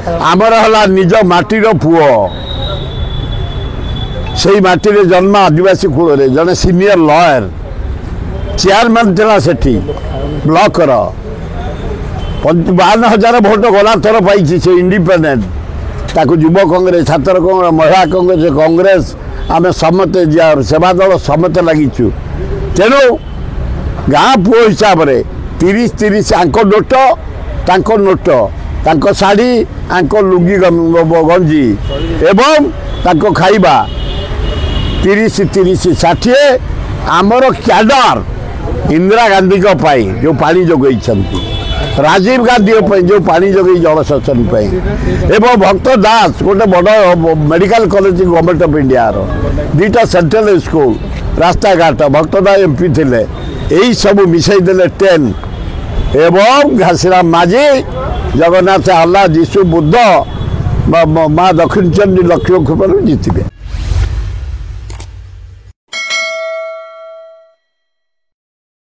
आमर है निज माटीर पुओ से माटी जन्म आदिवासी कूल जड़े सीनियर लॉयर चेयरमैन था सेठी ब्लॉक 52,000 भोट गला थर पाई से इंडिपेंडेंट ताकू युव कांग्रेस छात्र कांग्रेस महिला कांग्रेस आम समते सेवा दल समते लगिचु तेणु गाँ पुओ हिसाब से 30-30 आंक नोट तांको नोट तांको शाढ़ी आंको लुंगी गंजी एवं तांको खाइबा 30-30-60 आमर क्याडर इंदिरा गांधी जो पानी जोगई राजीव गांधी जो पानी जोगई जलसेचन एवं भक्त दास गोटे बड़ medical college government of India दुईटा सेंट्रल स्कूल रास्ता घाट भक्त दास एमपी थे यही सब मिसई देले 10 एवं घासीराम माझी जगन्नाथ आल्ला जीशु बुद्ध माँ दक्षिण चंडी लक्ष्मी जीतबे।